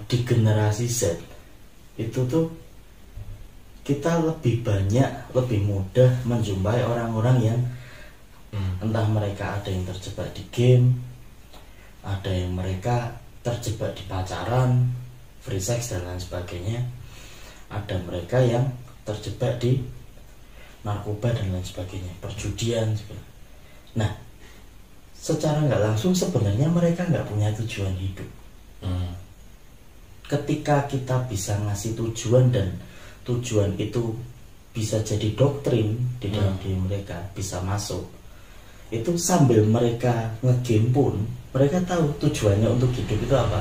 Di generasi Z itu tuh kita lebih mudah menjumpai orang-orang yang entah mereka ada yang terjebak di game, ada yang mereka terjebak di pacaran, free sex dan lain sebagainya, ada mereka yang terjebak di narkoba dan lain sebagainya, perjudian juga. Nah, secara nggak langsung sebenarnya mereka nggak punya tujuan hidup. Ketika kita bisa ngasih tujuan dan tujuan itu bisa jadi doktrin di dalam diri mereka, bisa masuk, itu sambil mereka ngegame pun mereka tahu tujuannya untuk hidup itu apa.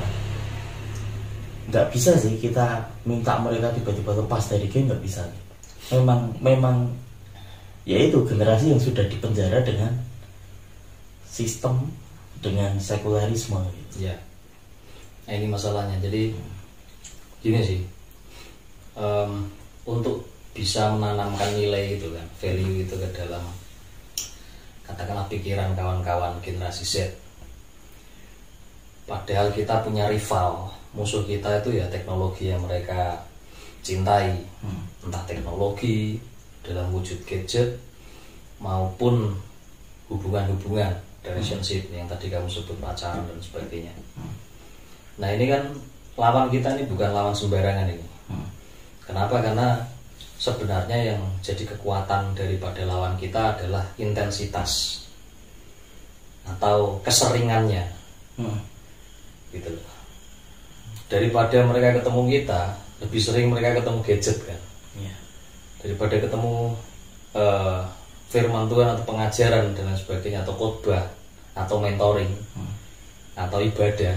Nggak bisa sih kita minta mereka tiba-tiba lepas dari game, nggak bisa. Memang ya itu generasi yang sudah dipenjara dengan sistem, dengan sekularisme gitu. Ya. Nah, ini masalahnya. Jadi gini sih, untuk bisa menanamkan nilai itu kan, value itu ke dalam katakanlah pikiran kawan-kawan generasi Z, padahal kita punya rival, musuh kita itu ya teknologi yang mereka cintai, entah teknologi dalam wujud gadget maupun hubungan-hubungan, relationship yang tadi kamu sebut pacaran dan sebagainya. Nah ini kan lawan kita ini bukan lawan sembarangan ini. Kenapa? Karena sebenarnya yang jadi kekuatan daripada lawan kita adalah intensitas atau keseringannya, gitu loh. Daripada mereka ketemu kita, lebih sering mereka ketemu gadget kan, daripada ketemu firman Tuhan atau pengajaran dan lain sebagainya, atau khotbah atau mentoring atau ibadah.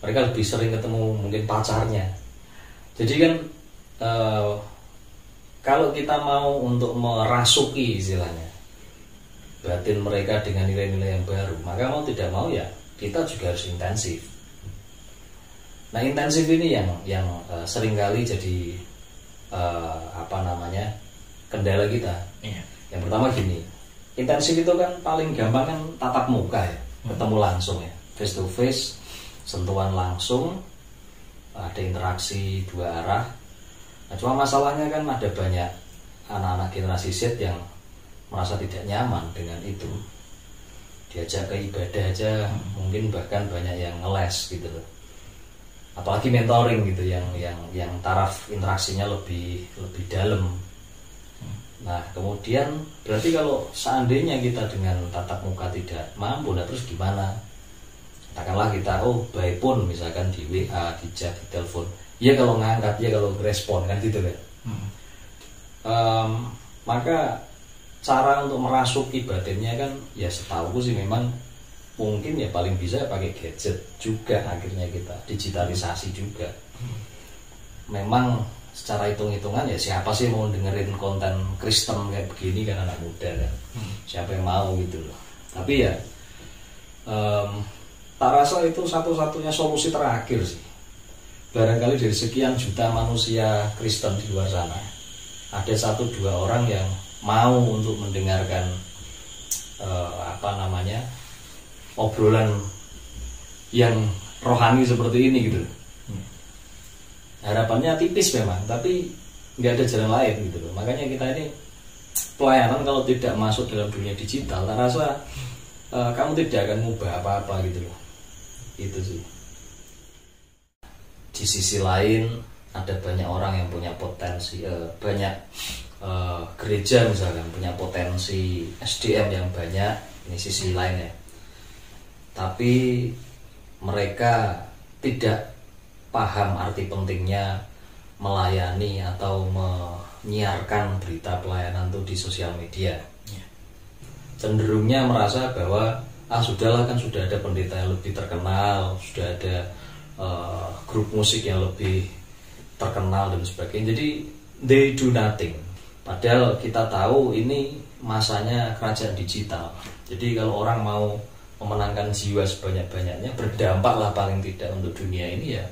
Mereka lebih sering ketemu mungkin pacarnya. Jadi kan kalau kita mau untuk merasuki istilahnya batin mereka dengan nilai-nilai yang baru, maka mau tidak mau ya kita juga harus intensif. Nah intensif ini yang seringkali jadi kendala kita. Yang pertama gini, intensif itu kan paling gampang kan tatap muka ya, ketemu langsung ya, face to face, sentuhan langsung, ada interaksi dua arah. Nah, cuma masalahnya kan ada banyak anak-anak generasi Z yang merasa tidak nyaman dengan itu. Diajak ke ibadah aja mungkin bahkan banyak yang ngeles gitu loh. Apalagi mentoring gitu yang taraf interaksinya lebih dalam. Nah, kemudian berarti kalau seandainya kita dengan tatap muka tidak mampu, nah terus gimana? Katakanlah kita by phone misalkan di WA, di chat, di telepon. Ya kalau ngangkat, ya kalau respon kan gitu kan. Maka cara untuk merasuki batinnya kan ya setahuku sih memang mungkin ya paling bisa pakai gadget juga, akhirnya kita digitalisasi juga. Memang secara hitung-hitungan ya siapa sih mau dengerin konten Kristen kayak begini kan, anak muda kan. Siapa yang mau gitu loh. Tapi ya tak rasa itu satu-satunya solusi terakhir sih. Barangkali dari sekian juta manusia Kristen di luar sana, ada 1-2 orang yang mau untuk mendengarkan obrolan yang rohani seperti ini gitu. Harapannya tipis memang, tapi nggak ada jalan lain gitu loh. Makanya kita ini pelayanan kalau tidak masuk dalam dunia digital, tak rasa kamu tidak akan mengubah apa-apa gitu loh. Itu sih. Di sisi lain ada banyak orang yang punya potensi, banyak gereja misalkan punya potensi SDM yang banyak, ini sisi lainnya. Tapi mereka tidak paham arti pentingnya melayani atau menyiarkan berita pelayanan itu di sosial media. Cenderungnya merasa bahwa sudahlah kan sudah ada pendeta yang lebih terkenal, sudah ada grup musik yang lebih terkenal dan sebagainya. Jadi they do nothing. Padahal kita tahu ini masanya kerajaan digital. Jadi kalau orang mau memenangkan jiwa sebanyak-banyaknya, berdampaklah paling tidak untuk dunia ini, ya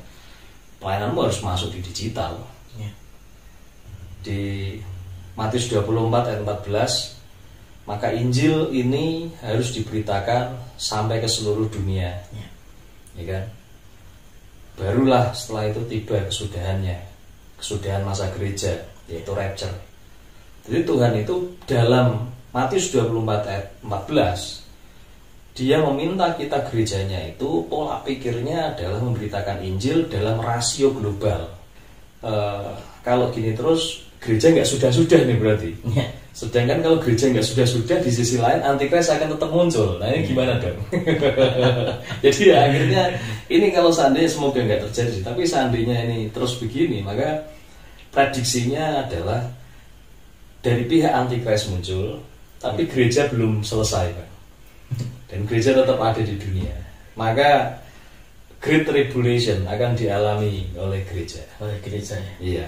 pelayananmu harus masuk di digital. Di Matius 24 ayat 14, maka Injil ini harus diberitakan sampai ke seluruh dunia. ya kan? Barulah setelah itu tiba kesudahan masa gereja, yaitu rapture. Jadi Tuhan itu dalam Matius 24 ayat 14, dia meminta kita gerejanya itu pola pikirnya adalah memberitakan Injil dalam rasio global. Kalau gini terus gereja nggak sudah-sudah nih berarti. Sedangkan kalau gereja nggak sudah-sudah, di sisi lain antikris akan tetap muncul. Nah ini gimana dong? Jadi ya, akhirnya ini kalau seandainya, semoga nggak terjadi, tapi seandainya ini terus begini, maka prediksinya adalah dari pihak antikris muncul, tapi gereja belum selesai, Pak. Dan gereja tetap ada di dunia. Maka Great Tribulation akan dialami oleh gereja. Oleh gereja ya. Iya.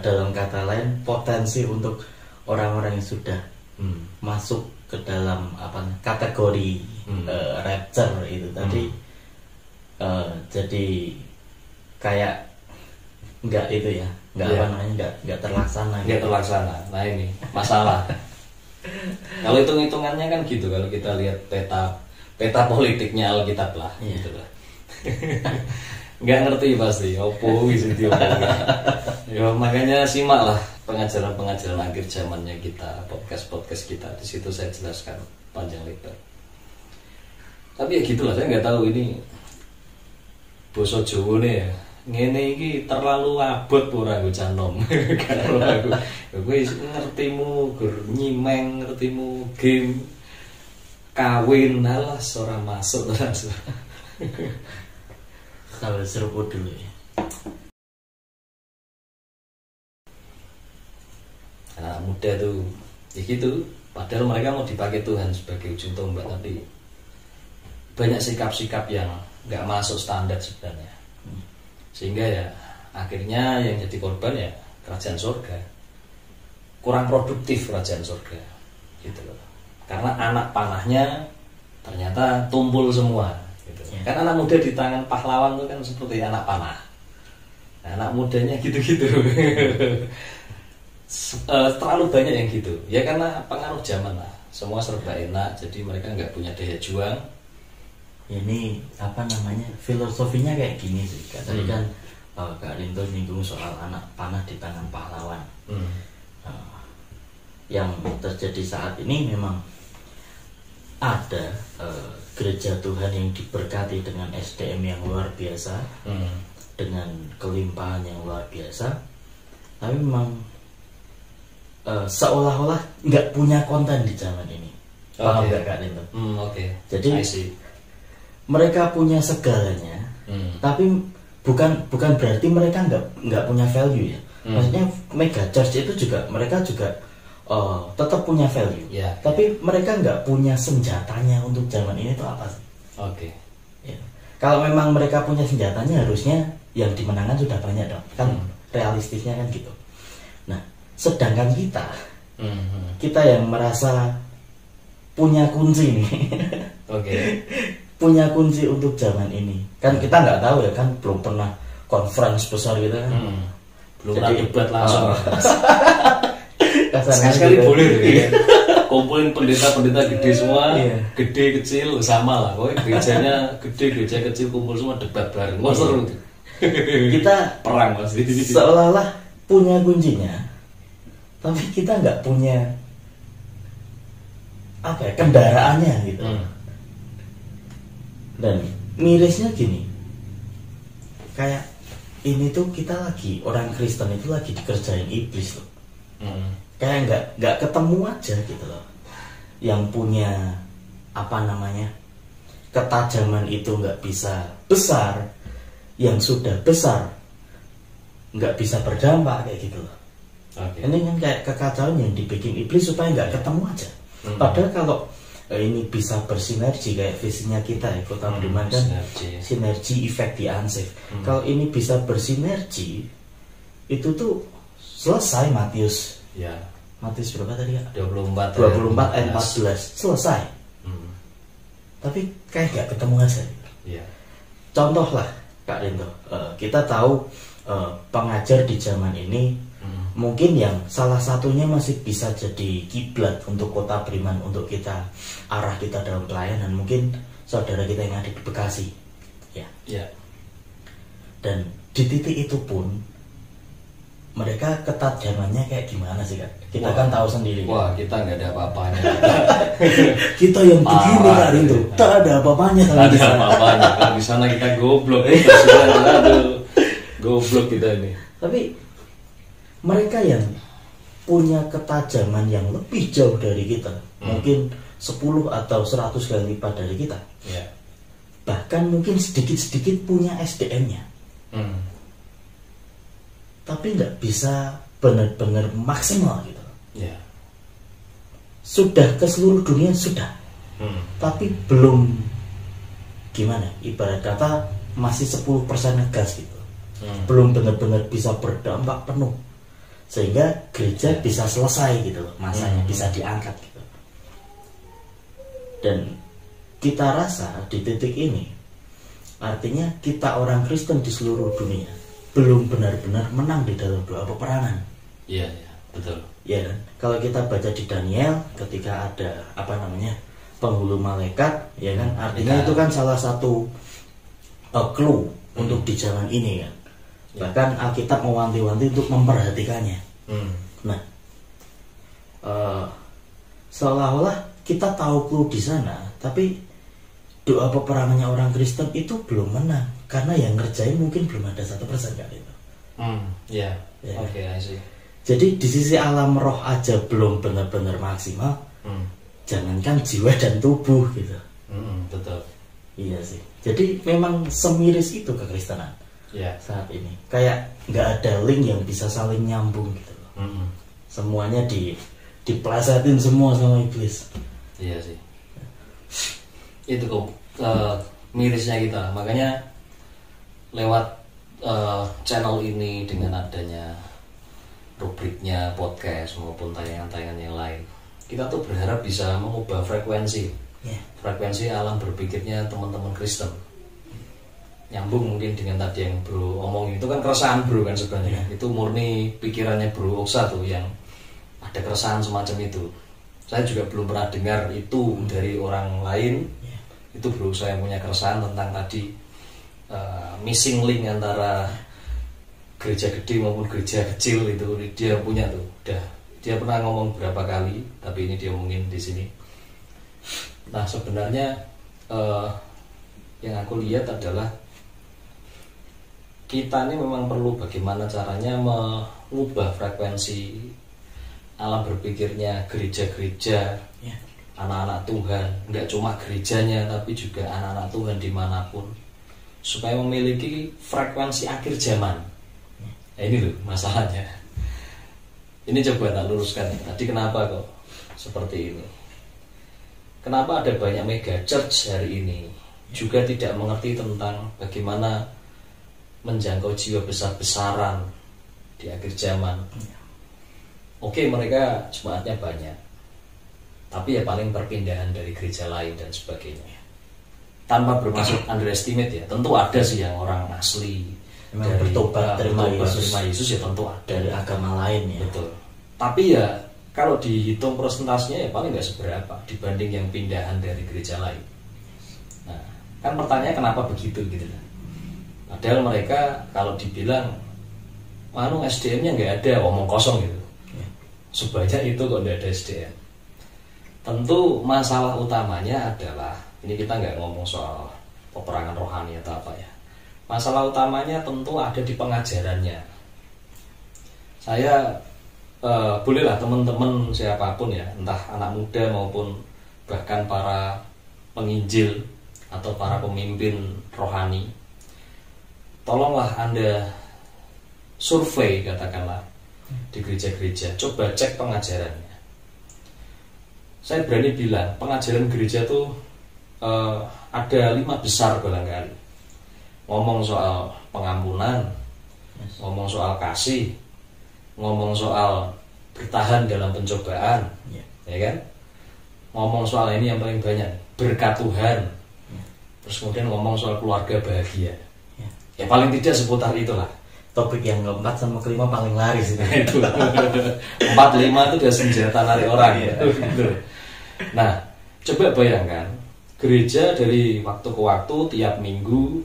Dalam kata lain, potensi untuk orang-orang yang sudah masuk ke dalam kategori rapture itu tadi, jadi kayak nggak itu ya, nggak terlaksana. Nggak terlaksana. Nah ini masalah. Kalau hitung-hitungannya kan gitu, kalau kita lihat peta politiknya Alkitab lah, gitu lah. Nggak ngerti pasti opo gitu. Ya makanya simak lah pengajaran akhir zamannya kita, podcast kita, di situ saya jelaskan panjang lebar. Tapi ya gitulah, saya nggak tahu ini basa Jawa nih ya, ngene iki terlalu abot ora nggo canom. Karo aku. Kowe ngertimu gur nyimeng, ngertimu game kawin alas ora masuk ora. Sambil seruput dulu ya. Anak muda tuh ya gitu, padahal mereka mau dipakai Tuhan sebagai ujung tombak, tapi banyak sikap-sikap yang nggak masuk standar sebenarnya, sehingga ya akhirnya yang jadi korban ya kerajaan surga, kurang produktif kerajaan surga gitu loh, karena anak panahnya ternyata tumpul semua gitu. Kan anak muda di tangan pahlawan itu kan seperti anak panah, nah, anak mudanya gitu-gitu. Terlalu banyak yang gitu ya, karena pengaruh zaman lah, semua serba enak, jadi mereka nggak punya daya juang. Ini filosofinya kayak gini sih. Tadi kan Kak Rinto nyinggung soal anak panah di tangan pahlawan. Yang terjadi saat ini memang ada gereja Tuhan yang diberkati dengan SDM yang luar biasa, dengan kelimpahan yang luar biasa, tapi memang seolah-olah nggak punya konten di zaman ini. Paham nggak Kak Rinto? Jadi mereka punya segalanya, tapi bukan berarti mereka nggak punya value ya. Maksudnya mega church itu juga mereka juga tetap punya value, tapi mereka nggak punya senjatanya untuk zaman ini itu apa sih? Ya. Kalau memang mereka punya senjatanya, harusnya yang dimenangkan sudah banyak dong, kan realistisnya kan gitu. Nah, sedangkan kita yang merasa punya kunci nih, punya kunci untuk zaman ini, kan kita nggak tahu ya, kan belum pernah conference besar gitu kan, belum pernah debat langsung. Sekali boleh ya. Kumpulin pendeta gede semua, gede kecil sama lah. Pokoknya gerejanya gede, gereja kecil kumpul semua, debat bareng. Wah seru. Kita perang pasti. Seolah-olah punya kuncinya, tapi kita nggak punya kendaraannya gitu. Dan mirisnya gini, kayak ini tuh kita lagi, orang Kristen itu lagi dikerjain iblis loh. Kayak nggak ketemu aja gitu loh, yang punya ketajaman itu nggak bisa besar, yang sudah besar nggak bisa berdampak kayak gitu loh. Ini kan kayak kekacauan yang dibikin iblis supaya nggak ketemu aja. Padahal kalau ini bisa bersinergi kayak visinya kita ya, Kota Beriman kan sinergi efek di Ansif. Kalau ini bisa bersinergi, itu tuh selesai Matius. Matius berapa tadi ya? 24 ayat 14 selesai. Tapi kayak gak ketemu aja. Contoh lah Kak Rinto, kita tahu pengajar di zaman ini mungkin yang salah satunya masih bisa jadi kiblat untuk Kota Beriman, untuk kita, arah kita dalam pelayanan, mungkin saudara kita yang ada di Bekasi. Ya. Dan di titik itu pun mereka ketajamannya kayak gimana sih, Kak? Kita kan tahu sendiri. Wah, kita nggak ada apa-apanya. Kita yang begini Kak Rinto, tak ada apa-apanya. Tak ada apa-apanya. Kalau di sana kita goblok. Aduh, goblok kita ini. Tapi mereka yang punya ketajaman yang lebih jauh dari kita, mungkin 10 atau 100 kali lipat dari kita. Ya. Bahkan mungkin sedikit-sedikit punya SDM-nya. Tapi nggak bisa benar-benar maksimal gitu. Ya. Sudah ke seluruh dunia sudah. Tapi belum, gimana? Ibarat kata masih 10% ngegas gitu. Belum benar-benar bisa berdampak penuh. Sehingga gereja bisa selesai gitu loh, masanya bisa diangkat gitu. Dan kita rasa di titik ini artinya kita orang Kristen di seluruh dunia belum benar-benar menang di dalam doa peperangan. Iya, betul. Ya kan? Kalau kita baca di Daniel ketika ada penghulu malaikat, ya kan? Artinya itu kan salah satu clue untuk di zaman ini kan. Bahkan Alkitab mewanti-wanti untuk memperhatikannya. Nah, seolah-olah kita tahu clue di sana, tapi doa peperangannya orang Kristen itu belum menang karena yang ngerjain mungkin belum ada 1% kan itu. Ya. Oke, I see. Jadi di sisi alam roh aja belum benar-benar maksimal. Jangankan jiwa dan tubuh gitu. Betul. Iya sih. Jadi memang semiris itu kekristenan. Saat ini kayak nggak ada link yang bisa saling nyambung gitu loh. Semuanya diplesetin semua sama iblis. Iya sih. Itu kok mirisnya kita. Makanya lewat channel ini dengan adanya rubriknya podcast maupun tayangan-tayangan yang lain, kita tuh berharap bisa mengubah frekuensi alam berpikirnya teman-teman Kristen. Nyambung mungkin dengan tadi yang bro omong itu kan keresahan bro kan sebenarnya. Itu murni pikirannya bro Oksa tuh yang ada keresahan semacam itu. Saya juga belum pernah dengar itu dari orang lain. Itu bro saya yang punya keresahan tentang tadi missing link antara gereja gede maupun gereja kecil itu dia punya tuh. Dia pernah ngomong berapa kali, tapi ini dia omongin di sini. Nah sebenarnya yang aku lihat adalah kita ini memang perlu bagaimana caranya mengubah frekuensi alam berpikirnya gereja-gereja, anak-anak Tuhan, nggak cuma gerejanya tapi juga anak-anak Tuhan dimanapun, supaya memiliki frekuensi akhir zaman. Nah, ini loh masalahnya. Ini coba tak luruskan. Tadi kenapa kok seperti ini? Kenapa ada banyak mega church hari ini juga tidak mengerti tentang bagaimana menjangkau jiwa besar-besaran di akhir zaman. Oke, mereka jemaatnya banyak, tapi ya paling perpindahan dari gereja lain dan sebagainya. Tanpa bermaksud underestimate ya, tentu ada sih yang orang asli memang dari bertobat terima Yesus ya tentu ada dari agama lain ya. Betul. Tapi ya kalau dihitung persentasenya ya paling nggak seberapa dibanding yang pindahan dari gereja lain. Nah, kan pertanyaannya kenapa begitu gitu kan? Padahal mereka kalau dibilang SDM-nya nggak ada, omong kosong gitu. Sebanyak itu kok nggak ada SDM. Tentu masalah utamanya adalah, ini kita nggak ngomong soal peperangan rohani atau apa ya. Masalah utamanya tentu ada di pengajarannya. Saya bolehlah teman-teman siapapun ya, entah anak muda maupun bahkan para penginjil atau para pemimpin rohani, tolonglah Anda survei katakanlah di gereja-gereja, coba cek pengajarannya. Saya berani bilang pengajaran gereja tuh ada 5 besar barangkali. Ngomong soal pengampunan, ngomong soal kasih, ngomong soal bertahan dalam pencobaan, ya kan? Ngomong soal ini yang paling banyak, berkat Tuhan. Terus kemudian ngomong soal keluarga bahagia. Ya paling tidak seputar itulah. Topik yang keempat sama kelima paling laris itu. 4, 5 itu udah senjata narik orang ya. Nah, coba bayangkan gereja dari waktu ke waktu tiap minggu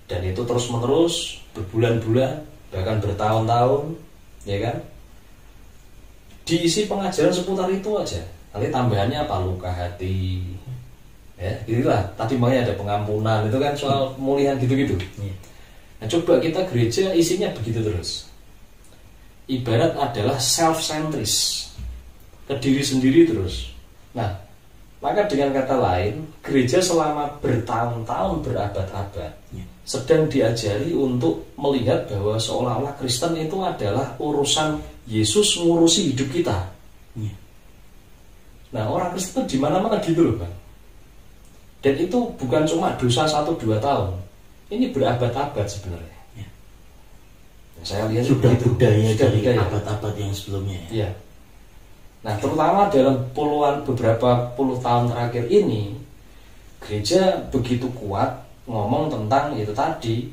Dan itu terus menerus berbulan-bulan, bahkan bertahun-tahun, ya kan? Diisi pengajaran seputar itu aja. Nanti tambahannya apa? Luka hati, ya inilah tadi makanya ada pengampunan, itu kan soal pemulihan gitu-gitu. Nah coba kita gereja isinya begitu terus, ibarat adalah self-centris, ke diri sendiri terus. Nah maka dengan kata lain, gereja selama bertahun-tahun, berabad-abad sedang diajari untuk melihat bahwa seolah-olah Kristen itu adalah urusan Yesus ngurusi hidup kita. Nah orang Kristen di mana-mana gitu loh Bang. Dan itu bukan cuma dosa 1-2 tahun, ini berabad-abad sebenarnya. Nah, saya lihat sudah begitu. Budaya Sudah dari budaya. abad-abad yang sebelumnya. Ya. Nah terutama dalam beberapa puluh tahun terakhir ini, gereja begitu kuat ngomong tentang itu tadi,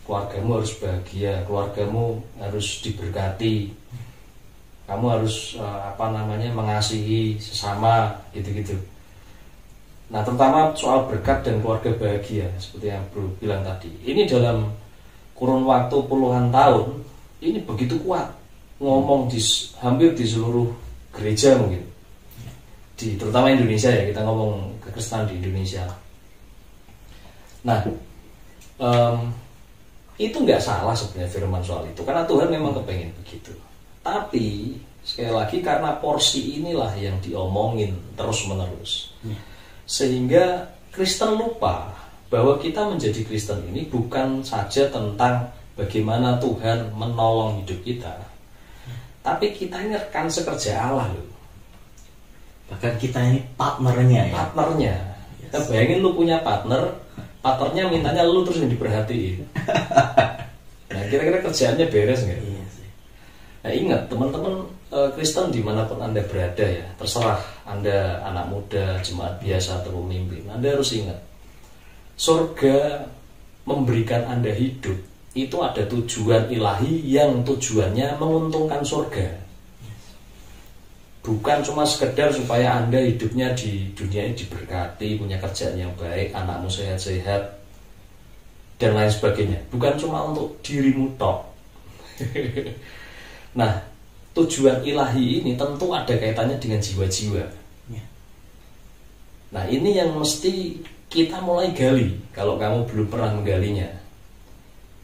keluargamu harus bahagia, keluargamu harus diberkati, kamu harus mengasihi sesama, gitu-gitu. Nah terutama soal berkat dan keluarga bahagia, seperti yang Bro bilang tadi, ini dalam kurun waktu puluhan tahun ini begitu kuat ngomong hampir di seluruh gereja mungkin, terutama Indonesia ya, kita ngomong kekristenan di Indonesia. Nah itu nggak salah sebenarnya firman soal itu, karena Tuhan memang kepengen begitu. Tapi sekali lagi karena porsi inilah yang diomongin terus menerus, sehingga Kristen lupa bahwa kita menjadi Kristen ini bukan saja tentang bagaimana Tuhan menolong hidup kita, tapi kita ini rekan sekerja Allah loh. Bahkan kita ini partnernya ya. Partnernya. Kita bayangin lu punya partnernya mintanya lu terus yang diperhatiin. Nah kira-kira kerjaannya beres nggak? Iya sih. Nah ingat teman-teman Kristen dimanapun Anda berada ya, terserah Anda anak muda, jemaat biasa atau pemimpin, Anda harus ingat, surga memberikan Anda hidup itu ada tujuan ilahi yang tujuannya menguntungkan surga. Bukan cuma sekedar supaya Anda hidupnya di dunia ini diberkati, punya kerjaan yang baik, anakmu sehat-sehat, dan lain sebagainya. Bukan cuma untuk dirimu tok. Nah, tujuan ilahi ini tentu ada kaitannya dengan jiwa-jiwa. Nah, ini yang mesti kita mulai gali kalau kamu belum pernah menggalinya.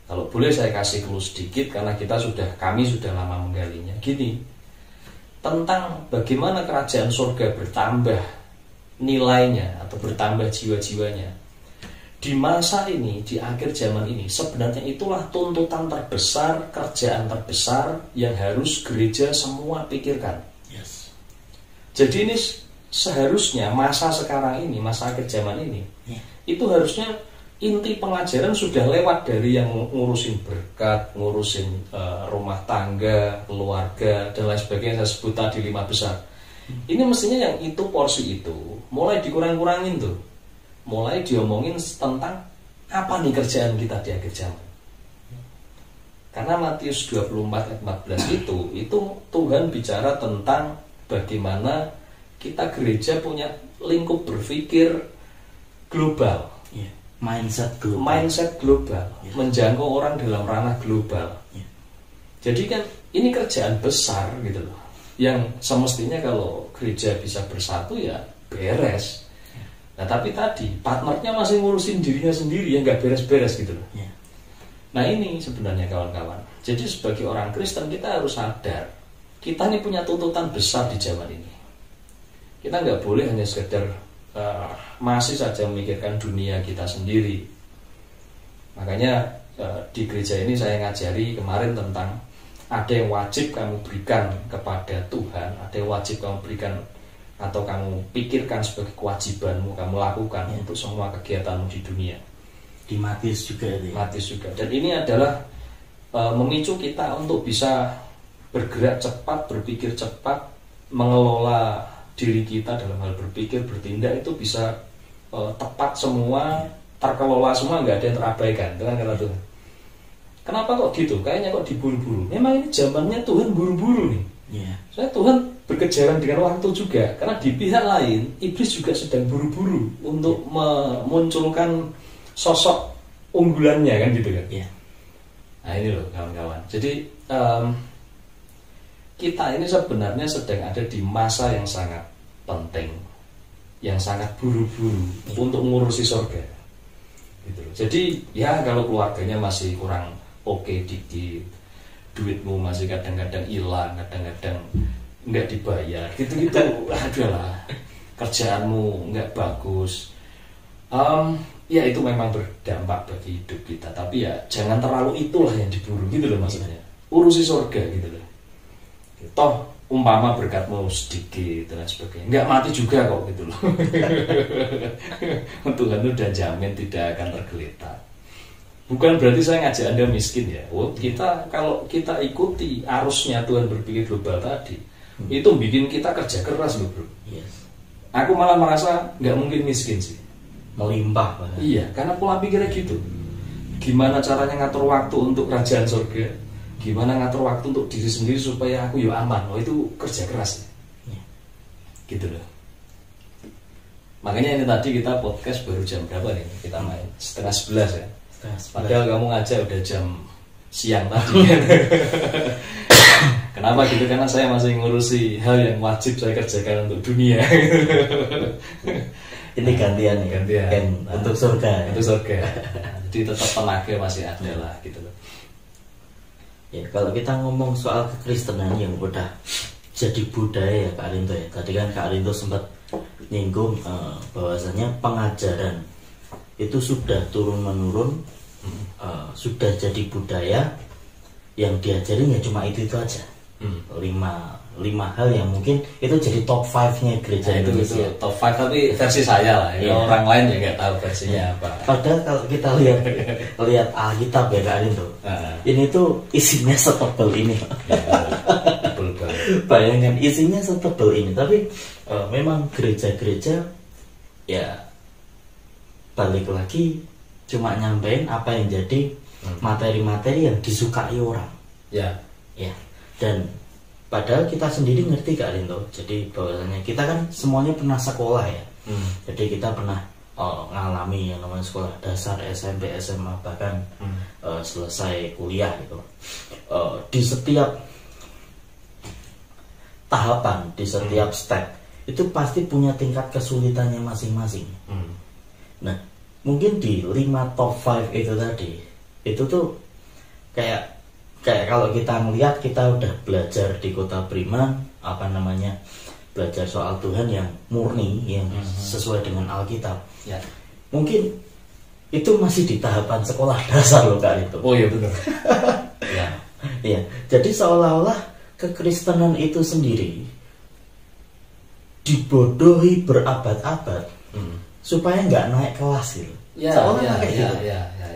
Kalau boleh saya kasih clue sedikit, karena kami sudah lama menggalinya. Gini, tentang bagaimana kerajaan surga bertambah nilainya atau bertambah jiwa-jiwanya di masa ini, di akhir zaman ini. Sebenarnya itulah tuntutan terbesar, kerjaan terbesar yang harus gereja semua pikirkan. Jadi ini seharusnya masa sekarang ini, masa akhir zaman ini, itu harusnya inti pengajaran sudah lewat dari yang ngurusin berkat, ngurusin rumah tangga, keluarga, dan lain sebagainya. Saya sebut tadi 5 besar. Ini mestinya yang itu, porsi itu mulai dikurang-kurangin tuh, mulai diomongin tentang apa nih kerjaan kita di akhir zaman. Karena Matius 24 ayat 14 itu Tuhan bicara tentang bagaimana kita gereja punya lingkup berpikir global. Mindset global. Menjangkau orang dalam ranah global. Jadi kan ini kerjaan besar gitu loh, yang semestinya kalau gereja bisa bersatu ya beres. Nah tapi tadi partnernya masih ngurusin dirinya sendiri, ya nggak beres-beres gitu loh. Nah ini sebenarnya kawan-kawan, jadi sebagai orang Kristen kita harus sadar, kita ini punya tuntutan besar di zaman ini. Kita nggak boleh hanya sekedar masih saja memikirkan dunia kita sendiri. Makanya di gereja ini saya ngajari kemarin tentang ada yang wajib kamu berikan kepada Tuhan, ada yang wajib kamu berikan atau kamu pikirkan sebagai kewajibanmu kamu lakukan untuk semua kegiatanmu di dunia. Di Matius juga itu. Matius juga. Dan ini adalah memicu kita untuk bisa bergerak cepat, berpikir cepat, mengelola diri kita dalam hal berpikir, bertindak itu bisa tepat semua, terkelola semua, nggak ada yang terabaikan. Itu kan kata Tuhan. Kenapa kok gitu? Kayaknya kok diburu-buru. Memang ini zamannya Tuhan buru-buru nih. Soalnya Tuhan berkejaran dengan waktu juga. Karena di pihak lain, iblis juga sedang buru-buru untuk memunculkan sosok unggulannya kan gitu kan. Iya. Nah ini loh kawan-kawan. Jadi kita ini sebenarnya sedang ada di masa yang sangat penting, yang sangat buru-buru untuk ngurusi surga. Gitu. Jadi ya kalau keluarganya masih kurang oke dikit, duitmu masih kadang-kadang hilang, kadang-kadang nggak dibayar, gitu-gitu, adalah kerjaanmu nggak bagus. Ya itu memang berdampak bagi hidup kita, tapi ya jangan terlalu itulah yang diburu gitu loh maksudnya. Urusi surga gitu loh. Toh umpama berkatmu sedikit dan sebagainya, nggak mati juga kok gitu loh. Tuhan itu udah jamin tidak akan tergeletak. Bukan berarti saya ngajak Anda miskin ya. Kita kalau kita ikuti arusnya Tuhan berpikir global tadi, itu bikin kita kerja keras loh bro. Yes. Aku malah merasa nggak mungkin miskin sih. Melimpah banget. Iya, karena pola pikirnya gitu. Gimana caranya ngatur waktu untuk kerajaan surga? Gimana ngatur waktu untuk diri sendiri supaya aku ya aman? Oh itu kerja keras ya. Gitu loh. Makanya ini tadi kita podcast baru jam berapa nih? Kita main 10:30 ya. Padahal kamu ngajak udah jam siang tadi kan. Kenapa gitu? Karena saya masih ngurusi hal yang wajib saya kerjakan untuk dunia. Ini gantian nih, gantian. Untuk surga. Untuk surga. Jadi tetap tenaga masih ada lah gitu loh. Ya, kalau kita ngomong soal kekristenan yang udah jadi budaya ya Kak Arinto ya. Tadi kan Kak Arinto sempat nyinggung bahwasanya pengajaran itu sudah turun menurun, sudah jadi budaya, yang diajarin ya cuma itu aja. 5 hal yang mungkin itu jadi top 5-nya gereja Indonesia. Itu top 5 tapi versi saya lah. Ya. Orang lain ya nggak tahu versinya apa. Padahal kalau kita lihat Alkitab ya Kak Arinto, ini tuh isinya setebal ini. Bayangkan isinya setebal ini, tapi memang gereja-gereja ya balik lagi cuma nyampein apa yang jadi materi-materi yang disukai orang. Ya. Dan padahal kita sendiri ngerti Kak Arinto. Jadi bahwasanya kita kan semuanya pernah sekolah ya. Jadi kita pernah ngalami yang namanya sekolah dasar, SMP, SMA, bahkan selesai kuliah gitu. Di setiap tahapan, di setiap step itu pasti punya tingkat kesulitannya masing-masing. Nah, mungkin di 5 top 5 itu tadi, itu tuh kayak kalau kita melihat kita udah belajar di Kota Priman, belajar soal Tuhan yang murni, yang sesuai dengan Alkitab. Ya. Mungkin itu masih di tahapan sekolah dasar loh Kak itu. Oh iya benar. Ya. Ya. Jadi seolah-olah kekristenan itu sendiri dibodohi berabad-abad supaya nggak naik kelas gitu. Ya,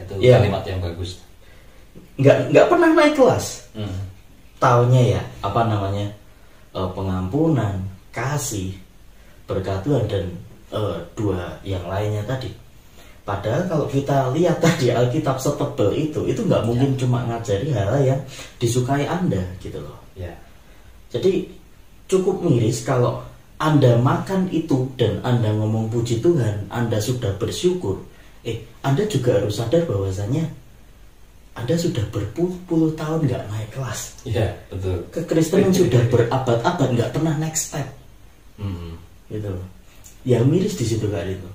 itu kalimat yang bagus. Nggak pernah naik kelas. Taunya ya pengampunan, kasih, berkat Tuhan, dan 2 yang lainnya tadi. Padahal kalau kita lihat tadi Alkitab setebal itu nggak mungkin cuma ngajari hal yang disukai Anda gitu loh. Jadi cukup miris kalau Anda makan itu dan Anda ngomong puji Tuhan, Anda sudah bersyukur. Anda juga harus sadar bahwasanya Anda sudah berpuluh-puluh tahun nggak naik kelas. Iya, betul. Kekristenan sudah berabad-abad nggak pernah next step. Gitu. Ya miris di situ Kak itu.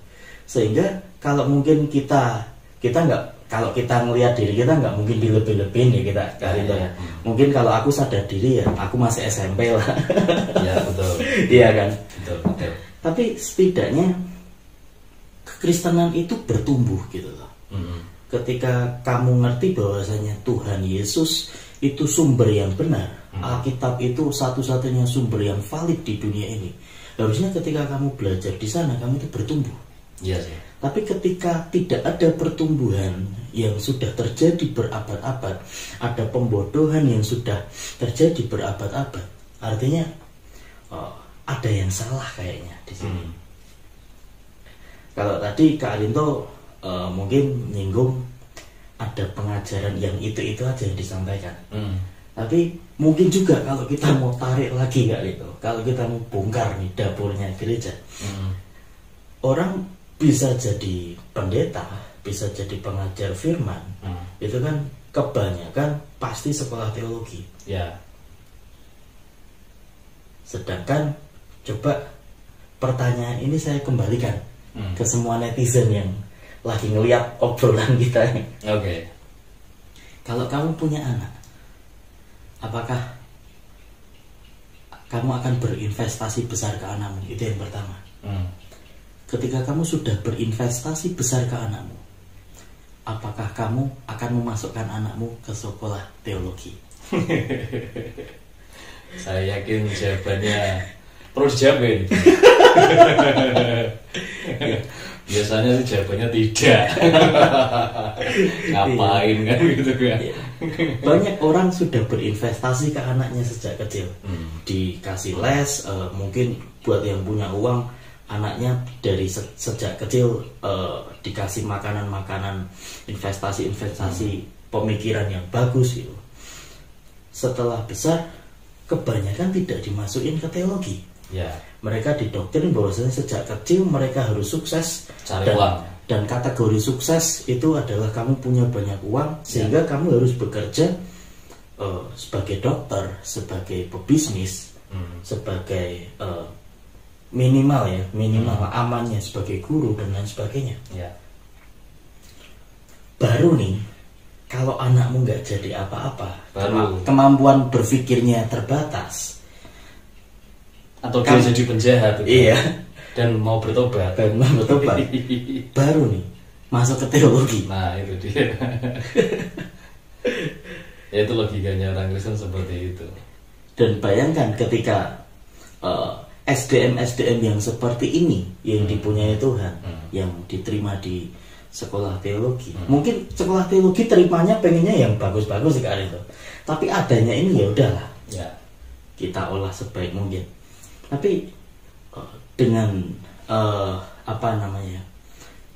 Sehingga kalau mungkin kita nggak, kalau kita ngelihat diri kita nggak mungkin dilebih-lebihin ya kita Kak itu ya. Mungkin kalau aku sadar diri ya, aku masih SMP lah. Iya betul. Iya kan. Betul. Tapi setidaknya kekristenan itu bertumbuh gitu loh. Ketika kamu ngerti bahwasanya Tuhan Yesus itu sumber yang benar, Alkitab itu satu-satunya sumber yang valid di dunia ini. Harusnya ketika kamu belajar di sana, kamu itu bertumbuh. Iya sih. Tapi ketika tidak ada pertumbuhan yang sudah terjadi berabad-abad, ada pembodohan yang sudah terjadi berabad-abad, artinya ada yang salah kayaknya di sini. Kalau tadi Kak Arinto mungkin nyinggung ada pengajaran yang itu aja yang disampaikan. Tapi mungkin juga kalau kita mau tarik lagi Kak Arinto, kalau kita mau bongkar nih dapurnya gereja, orang bisa jadi pendeta, bisa jadi pengajar firman, itu kan kebanyakan pasti sekolah teologi. Ya. Sedangkan coba pertanyaan ini saya kembalikan ke semua netizen yang lagi ngeliat obrolan kita. Oke. Kalau kamu punya anak, apakah kamu akan berinvestasi besar ke anakmu? Itu yang pertama. Ketika kamu sudah berinvestasi besar ke anakmu, apakah kamu akan memasukkan anakmu ke sekolah teologi? Saya yakin jawabannya perlu dijawab ini. Biasanya sih jawabannya tidak. Ngapain kan gitu kan? Banyak orang sudah berinvestasi ke anaknya sejak kecil, dikasih les, mungkin buat yang punya uang, anaknya dari sejak kecil dikasih makanan-makanan, investasi pemikiran yang bagus gitu. Setelah besar, kebanyakan tidak dimasukin ke teologi. Ya. Mereka didoktrin bahwasanya sejak kecil mereka harus sukses, cari uang. Dan kategori sukses itu adalah kamu punya banyak uang, sehingga kamu harus bekerja sebagai dokter, sebagai pebisnis, sebagai minimal amannya sebagai guru dan lain sebagainya. Ya. Baru nih, kalau anakmu nggak jadi apa-apa, baru kemampuan berpikirnya terbatas, atau dia jadi penjahat gitu. Iya. Dan mau bertobat. Baru nih masuk ke teologi. Nah itu dia. Ya, itu logikanya orang Kristen seperti itu. Dan bayangkan ketika SDM yang seperti ini yang dipunyai Tuhan, yang diterima di sekolah teologi, mungkin sekolah teologi terimanya pengennya yang bagus-bagus sekali tuh, tapi adanya ini ya udahlah, kita olah sebaik mungkin. Tapi dengan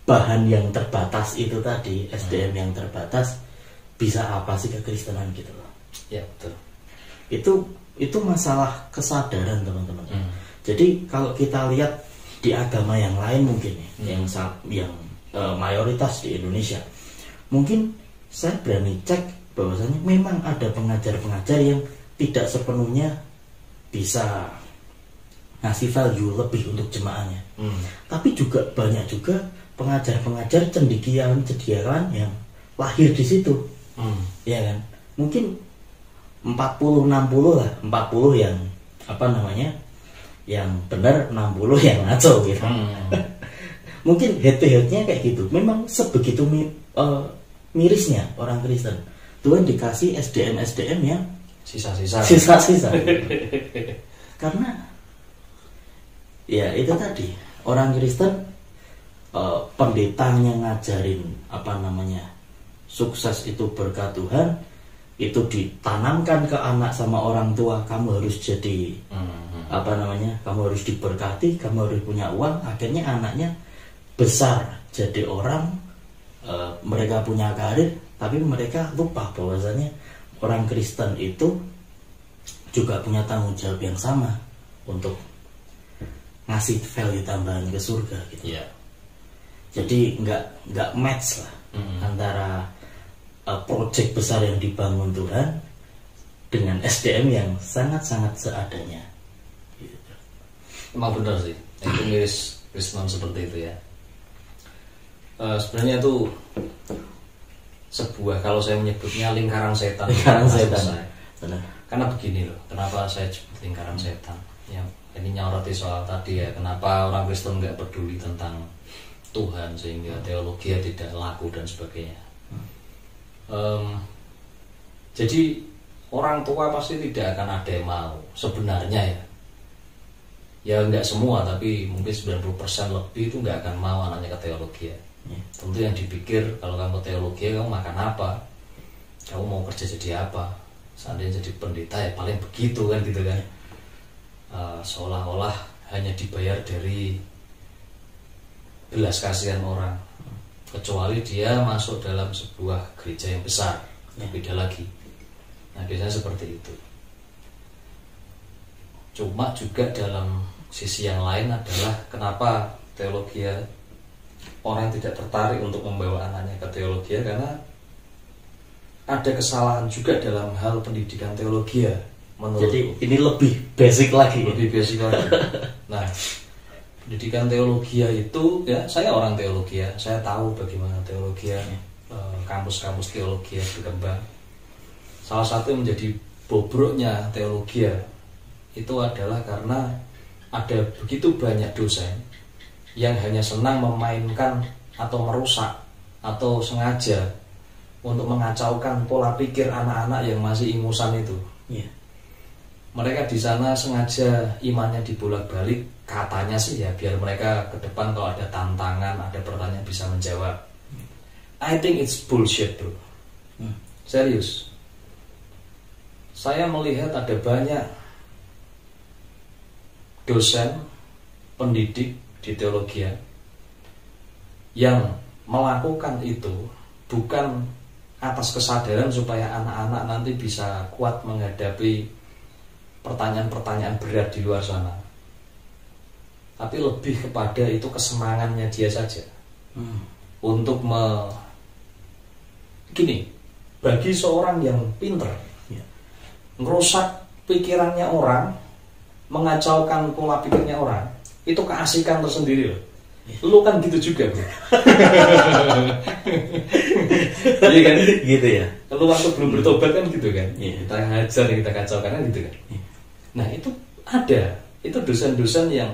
bahan yang terbatas itu tadi, SDM yang terbatas, bisa apa sih kekristenan gitu loh? Ya betul. Itu masalah kesadaran teman-teman. Jadi kalau kita lihat di agama yang lain mungkin yang mayoritas di Indonesia, mungkin saya berani cek bahwasanya memang ada pengajar-pengajar yang tidak sepenuhnya bisa ngasih value lebih untuk jemaahnya. Tapi juga banyak juga pengajar-pengajar cendekiawan yang lahir di situ. Ya kan? Mungkin 40-60 lah, 40 yang yang benar, 60 yang ngaco gitu. Mungkin head-to-headnya kayak gitu. Memang sebegitu mirisnya orang Kristen. Tuhan dikasih SDM yang sisa-sisa. Karena ya itu tadi, orang Kristen pendetanya ngajarin sukses itu berkat Tuhan, itu ditanamkan ke anak sama orang tua, kamu harus jadi kamu harus diberkati, kamu harus punya uang. Akhirnya anaknya besar jadi orang, mereka punya karir, tapi mereka lupa bahwasanya orang Kristen itu juga punya tanggung jawab yang sama untuk ngasih value tambahan ke surga gitu. Jadi nggak match lah antara project besar yang dibangun Tuhan dengan SDM yang sangat-sangat seadanya. Gitu. Emang benar sih, itu miris Kristen seperti itu ya. Sebenarnya itu sebuah, kalau saya menyebutnya lingkaran setan. Benar. Karena begini loh, kenapa saya sebut lingkaran setan? Ya, ini nyoroti soal tadi ya, kenapa orang Kristen nggak peduli tentang Tuhan sehingga teologi tidak laku dan sebagainya. Jadi orang tua pasti tidak akan ada yang mau sebenarnya ya nggak semua, tapi mungkin 90% lebih itu nggak akan mau anaknya ke teologi ya. Tentu yang dipikir, kalau kamu teologi kamu makan apa, kamu mau kerja jadi apa, seandainya jadi pendeta ya paling begitu kan gitu kan. Seolah-olah hanya dibayar dari belas kasihan orang, kecuali dia masuk dalam sebuah gereja yang besar, beda lagi. Nah biasanya seperti itu. Cuma juga dalam sisi yang lain adalah kenapa teologi orang tidak tertarik untuk membawa anaknya ke teologi karena ada kesalahan juga dalam hal pendidikan teologi ya. Jadi ini lebih basic lagi. Lebih basic lagi. Nah, pendidikan teologi itu ya, saya orang teologi ya, saya tahu bagaimana teologi kampus-kampus teologi berkembang. Salah satu yang menjadi bobroknya teologi itu adalah karena ada begitu banyak dosen yang hanya senang memainkan atau merusak atau sengaja untuk mengacaukan pola pikir anak-anak yang masih ingusan itu. Yeah. Mereka di sana sengaja imannya dibolak-balik, katanya sih ya biar mereka ke depan kalau ada tantangan, ada pertanyaan bisa menjawab. I think it's bullshit bro. Serius. Saya melihat ada banyak dosen, pendidik di teologi yang melakukan itu bukan atas kesadaran supaya anak-anak nanti bisa kuat menghadapi pertanyaan-pertanyaan berat di luar sana, tapi lebih kepada itu kesenangannya dia saja untuk gini, bagi seorang yang pinter ngerusak pikirannya orang, mengacaukan pola pikirnya orang, itu keasikan tersendiri loh. Lu kan gitu juga bro. Iya kan? Gitu ya. Lu waktu belum bertobat kan gitu kan? Yeah. Kita ngajar, kita kacaukan kan gitu kan? Yeah. Nah itu ada, itu dosen-dosen yang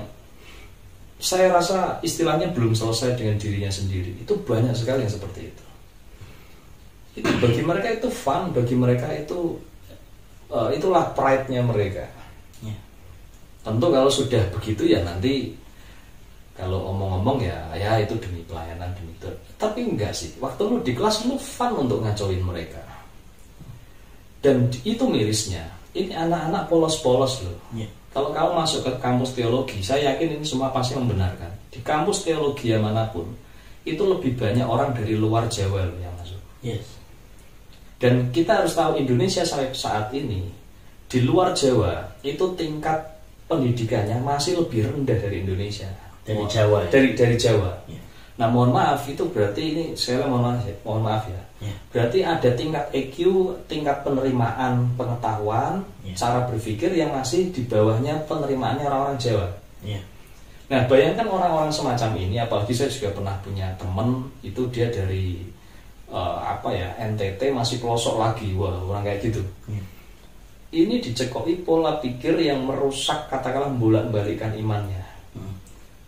saya rasa istilahnya belum selesai dengan dirinya sendiri. Itu banyak sekali yang seperti itu. Itu bagi mereka itu fun, bagi mereka itu itulah pride-nya mereka. Yeah. Tentu kalau sudah begitu ya nanti kalau omong-omong ya itu demi pelayanan, demi itu. Tapi enggak sih, waktu lu di kelas lu fun untuk ngacauin mereka. Dan itu mirisnya, ini anak-anak polos-polos loh. Yeah. Kalau kamu masuk ke kampus teologi, saya yakin ini semua pasti membenarkan. Di kampus teologi manapun, itu lebih banyak orang dari luar Jawa loh yang masuk. Yes. Dan kita harus tahu Indonesia saat ini di luar Jawa itu tingkat pendidikannya masih lebih rendah dari Indonesia. Dari Jawa ya? Dari Jawa. Yeah. Nah mohon maaf, itu berarti ini saya mohon maaf ya. Yeah. Berarti ada tingkat EQ, tingkat penerimaan pengetahuan, cara berpikir yang masih di bawahnya penerimaannya orang-orang Jawa. Yeah. Nah bayangkan orang-orang semacam ini, apalagi saya juga pernah punya teman itu dia dari NTT masih pelosok lagi, wah orang kayak gitu. Yeah. Ini dicekoki pola pikir yang merusak, katakanlah bolak-balikan imannya.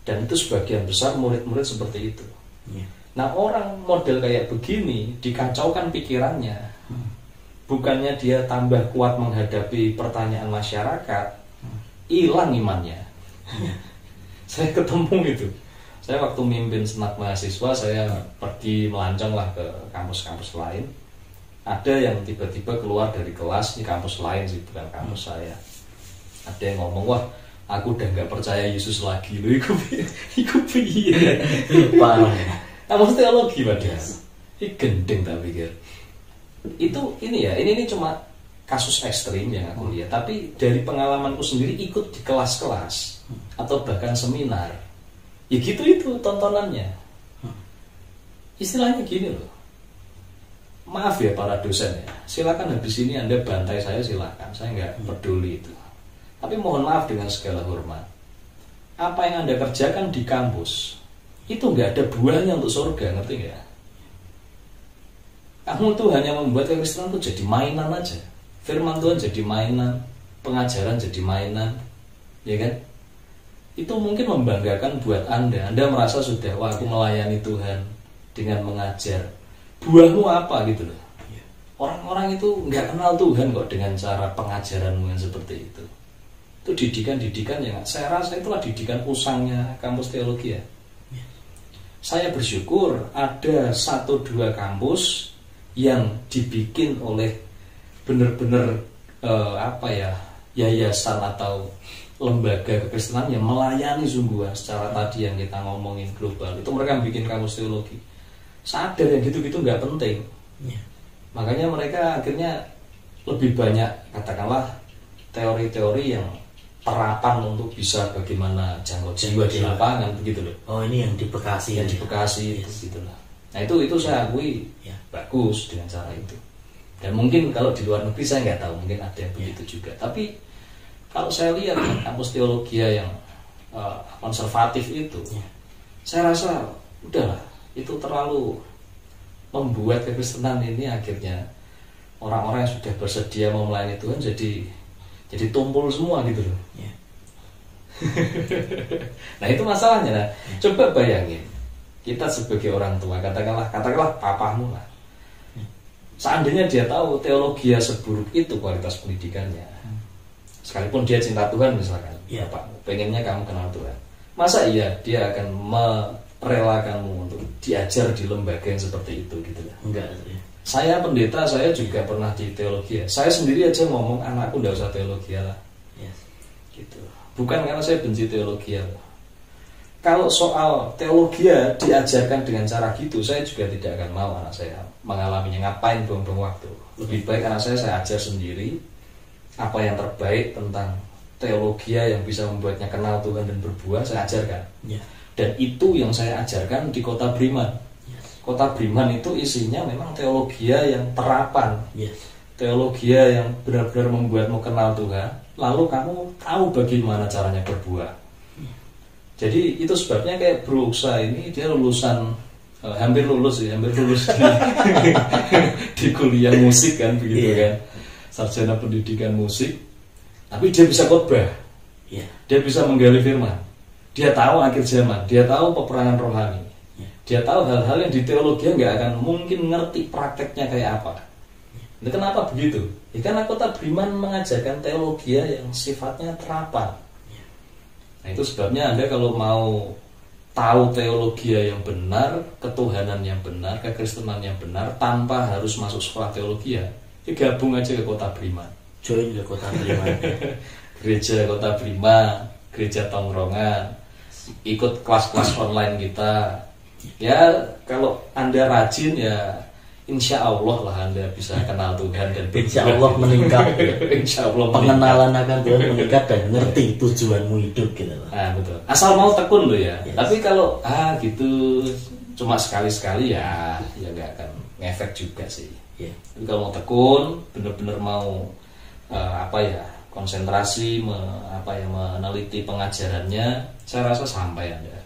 Dan itu sebagian besar murid-murid seperti itu. Yeah. Nah orang model kayak begini dikacaukan pikirannya, bukannya dia tambah kuat menghadapi pertanyaan masyarakat, hilang imannya. Yeah. Saya ketemu itu. Saya waktu mimpin senat mahasiswa, saya pergi melancong lah ke kampus-kampus lain. Ada yang tiba-tiba keluar dari kelas, ini kampus lain sih, bukan kampus saya. Ada yang ngomong, wah aku udah nggak percaya Yesus lagi loh, ikut piye. Parah. Kampus teologi padahal. Ini gendeng tak pikir. Ini cuma kasus ekstrim yang aku lihat. Tapi dari pengalamanku sendiri ikut di kelas-kelas atau bahkan seminar, ya gitu itu tontonannya. Istilahnya gini loh. Maaf ya para dosen ya. Silakan habis ini Anda bantai saya, silakan. Saya nggak peduli itu. Tapi mohon maaf dengan segala hormat, apa yang Anda kerjakan di kampus itu nggak ada buahnya untuk surga, ngerti nggak? Kamu tuh hanya membuat kekristenan tuh jadi mainan aja. Firman Tuhan jadi mainan, pengajaran jadi mainan, ya kan? Itu mungkin membanggakan buat Anda. Anda merasa sudah, wah aku melayani Tuhan dengan mengajar. Buahmu apa gitu loh? Orang-orang itu nggak kenal Tuhan kok dengan cara pengajaranmu yang seperti itu. Itu didikan-didikan yang saya rasa itulah didikan usangnya kampus teologi ya. Saya bersyukur ada 1-2 kampus yang dibikin oleh benar-benar yayasan atau lembaga kekristenan yang melayani sungguh secara tadi yang kita ngomongin global. Itu mereka bikin kampus teologi. Sadar yang gitu-gitu nggak penting. Makanya mereka akhirnya lebih banyak katakanlah teori-teori yang terapan untuk bisa bagaimana jangkau jiwa di lapangan begitu loh. Oh, ini yang di Bekasi. Yang di Bekasi itu gitu lah. Nah itu saya akui bagus dengan cara itu. Dan mungkin kalau di luar negeri saya nggak tahu, mungkin ada yang begitu juga. Tapi kalau saya lihat kampus teologi yang konservatif itu, saya rasa udahlah, itu terlalu membuat kekristenan ini akhirnya orang-orang yang sudah bersedia mau melayani Tuhan jadi tumpul semua gitu loh. Nah itu masalahnya. Nah, coba bayangin kita sebagai orang tua, katakanlah papamu lah, seandainya dia tahu teologi seburuk itu kualitas pendidikannya, sekalipun dia cinta Tuhan misalkan, Pak, pengennya kamu kenal Tuhan, masa iya dia akan merelakanmu untuk diajar di lembaga yang seperti itu gitu ya? Enggak. Saya pendeta, saya juga pernah di teologi. Saya sendiri aja ngomong anakku nggak usah teologi lah. Gitu. Bukan karena saya benci teologi. Kalau soal teologi diajarkan dengan cara gitu, saya juga tidak akan mau anak saya mengalaminya. Ngapain buang-buang waktu? Lebih baik anak saya ajar sendiri apa yang terbaik tentang teologi yang bisa membuatnya kenal Tuhan dan berbuah, saya ajarkan. Dan itu yang saya ajarkan di Kota Briman. Kota Briman itu isinya memang teologi yang terapan, teologi yang benar-benar membuatmu kenal Tuhan, lalu kamu tahu bagaimana caranya berbuah. Jadi itu sebabnya kayak Bro Uksa ini dia lulusan hampir lulus di kuliah musik kan begitu kan, sarjana pendidikan musik, tapi dia bisa khotbah, dia bisa menggali firman, dia tahu akhir zaman, dia tahu peperangan rohani. Dia tahu hal-hal yang di teologi nggak akan mungkin ngerti prakteknya kayak apa. Nah, kenapa begitu? Ya karena Kota Briman mengajarkan teologi yang sifatnya terapan. Nah itu sebabnya Anda kalau mau tahu teologi yang benar, ketuhanan yang benar, kekristenan yang benar, tanpa harus masuk sekolah teologi ya gabung aja ke Kota Briman. Join ke Kota Briman. Gereja Kota Briman, gereja tongkrongan, ikut kelas-kelas online kita. Ya kalau Anda rajin ya insya Allah lah Anda bisa kenal Tuhan dan insya Allah meningkat. Insya Allah pengenalan akan Tuhan meningkat dan ngerti tujuanmu hidup gitu loh. Nah betul. Asal mau tekun loh ya. Tapi kalau gitu cuma sekali-sekali ya nggak akan ngefek juga sih. Tapi kalau mau tekun, benar-benar mau konsentrasi, meneliti pengajarannya, saya rasa sampai Anda.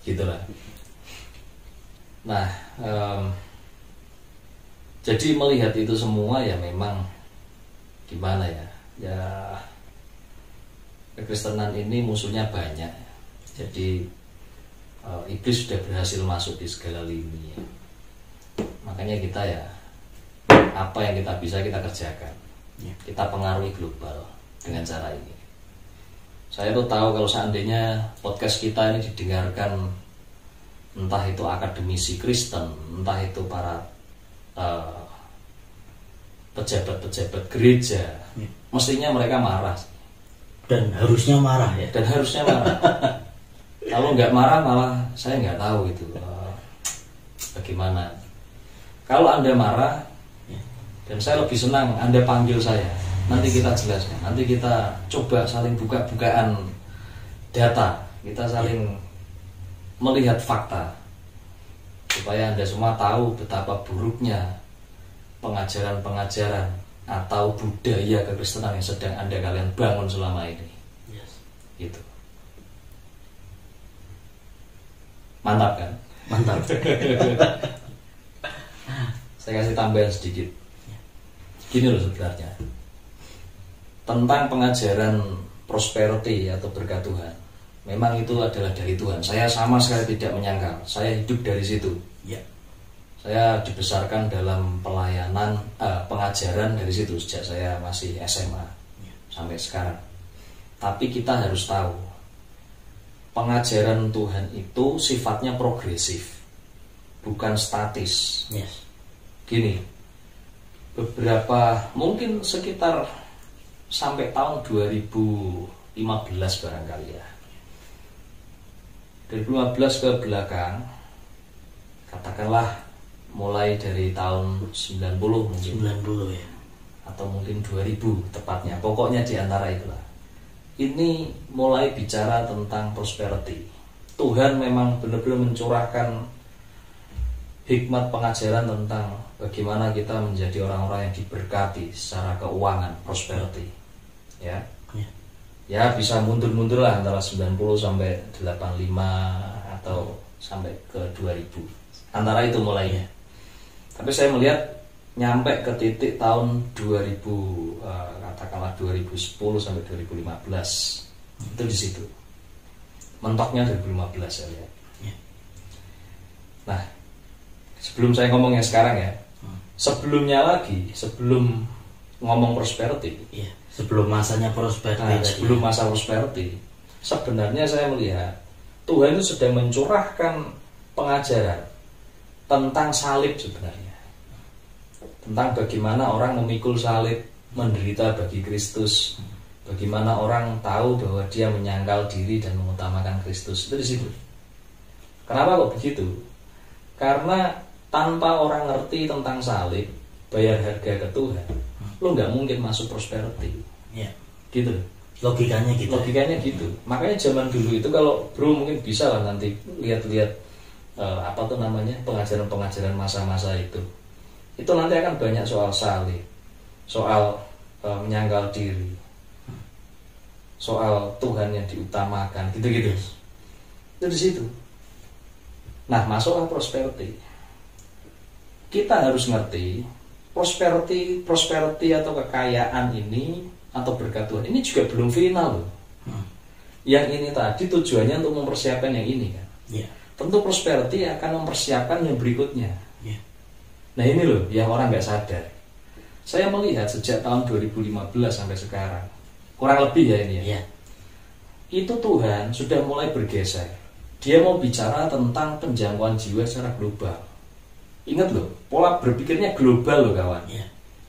Gitulah. Nah, jadi melihat itu semua ya memang gimana ya? Ya kekristenan ini musuhnya banyak. Jadi iblis sudah berhasil masuk di segala lini. Makanya kita ya apa yang kita bisa kita kerjakan. Kita pengaruhi global dengan cara ini. Saya tuh tahu kalau seandainya podcast kita ini didengarkan entah itu akademisi Kristen, entah itu para pejabat-pejabat gereja, mestinya mereka marah. Dan harusnya marah ya. Kalau nggak marah malah saya nggak tahu itu bagaimana. Kalau Anda marah, dan saya lebih senang Anda panggil saya. Nanti kita jelaskan, nanti kita coba saling buka-bukaan data, kita saling melihat fakta, supaya Anda semua tahu betapa buruknya pengajaran-pengajaran atau budaya kekristenan yang sedang kalian bangun selama ini. Gitu. Mantap kan? Mantap. Saya kasih tambahan sedikit. Gini loh sebenarnya. Tentang pengajaran prosperity atau berkat Tuhan, memang itu adalah dari Tuhan. Saya sama sekali tidak menyangkal. Saya hidup dari situ. Saya dibesarkan dalam pelayanan, pengajaran dari situ sejak saya masih SMA sampai sekarang. Tapi kita harus tahu, pengajaran Tuhan itu sifatnya progresif, bukan statis. Gini, beberapa mungkin sekitar sampai tahun 2015 barangkali ya. 2015 ke belakang, katakanlah mulai dari tahun 90 mungkin. 90 ya. Atau mungkin 2000 tepatnya. Pokoknya di antara itulah. ini mulai bicara tentang prosperity. Tuhan memang benar-benar mencurahkan hikmat pengajaran tentang bagaimana kita menjadi orang-orang yang diberkati secara keuangan, prosperity. Ya bisa mundur-mundur lah antara 90 sampai 85 atau sampai ke 2000. Antara itu mulainya. Tapi saya melihat nyampe ke titik tahun 2000, katakanlah 2010 sampai 2015. Itu di situ. Mentoknya 2015 saya lihat. Nah, sebelum saya ngomong yang sekarang ya, sebelumnya lagi, sebelum ngomong prosperity, sebelum masanya prosperity, sebelum masa prosperity, sebenarnya saya melihat Tuhan itu sedang mencurahkan pengajaran tentang salib sebenarnya, tentang bagaimana orang memikul salib, menderita bagi Kristus, bagaimana orang tahu bahwa dia menyangkal diri dan mengutamakan Kristus. Itu di situ. Kenapa kok begitu? Karena tanpa orang ngerti tentang salib, bayar harga ke Tuhan, lo nggak mungkin masuk prosperity. Gitu. Logikanya gitu. Makanya zaman dulu itu, kalau bro mungkin bisa lah nanti lihat-lihat pengajaran-pengajaran masa-masa itu. Itu nanti akan banyak soal salib, soal menyangkal diri, soal Tuhan yang diutamakan, gitu-gitu. Itu di situ. Nah, masuklah prosperity. Kita harus ngerti prosperity atau kekayaan ini atau berkat Tuhan ini juga belum final loh. Yang ini tadi tujuannya untuk mempersiapkan yang ini kan. Tentu prosperity akan mempersiapkan yang berikutnya. Nah ini loh yang orang nggak sadar. Saya melihat sejak tahun 2015 sampai sekarang, kurang lebih ya ini ya. Itu Tuhan sudah mulai bergeser. Dia mau bicara tentang penjangkauan jiwa secara global. Ingat loh, pola berpikirnya global loh kawan.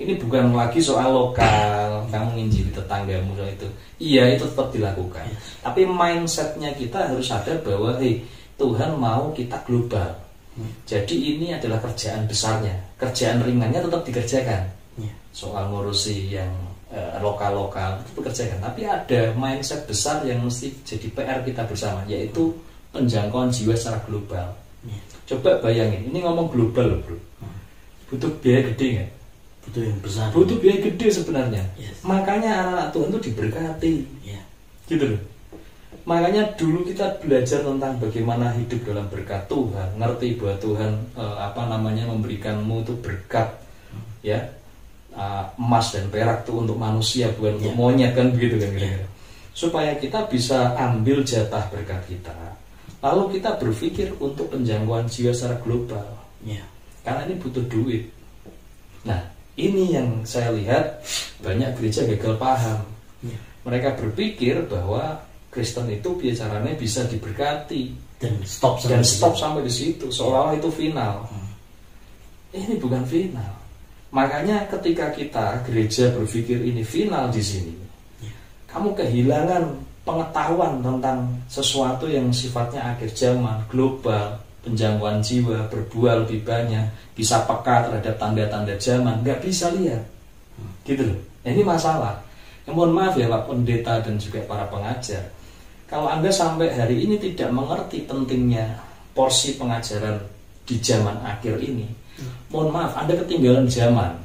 Ini bukan lagi soal lokal, kamu nginjili tetanggamu soal itu. Iya, itu tetap dilakukan. Tapi mindsetnya kita harus sadar bahwa Tuhan mau kita global. Jadi ini adalah kerjaan besarnya. Kerjaan ringannya tetap dikerjakan. Soal ngurusi yang lokal-lokal itu dikerjakan. Tapi ada mindset besar yang mesti jadi PR kita bersama, yaitu penjangkauan jiwa secara global. Coba bayangin, ini ngomong global loh bro. Butuh biaya gede nggak? Butuh yang besar. Butuh biaya gede sebenarnya. Makanya anak-anak Tuhan itu diberkati. Gitu loh. Makanya dulu kita belajar tentang bagaimana hidup dalam berkat Tuhan, ngerti bahwa Tuhan memberikanmu itu berkat, emas dan perak tuh untuk manusia, bukan untuk monyet kan, begitu kan kira-kira. Supaya kita bisa ambil jatah berkat kita, lalu kita berpikir untuk penjangkauan jiwa secara global. Karena ini butuh duit. Nah, ini yang saya lihat banyak gereja gagal paham. Mereka berpikir bahwa Kristen itu bicaranya bisa diberkati dan stop sampai di situ, seolah-olah itu final. Ini bukan final. Makanya ketika kita gereja berpikir ini final di sini, kamu kehilangan pengetahuan tentang sesuatu yang sifatnya akhir zaman, global, penjangkauan jiwa, berbuah lebih banyak, bisa peka terhadap tanda-tanda zaman, nggak bisa lihat, gitu loh. Ini masalah. Mohon maaf ya Pak Pendeta dan juga para pengajar, kalau Anda sampai hari ini tidak mengerti pentingnya porsi pengajaran di zaman akhir ini, mohon maaf, Anda ketinggalan zaman.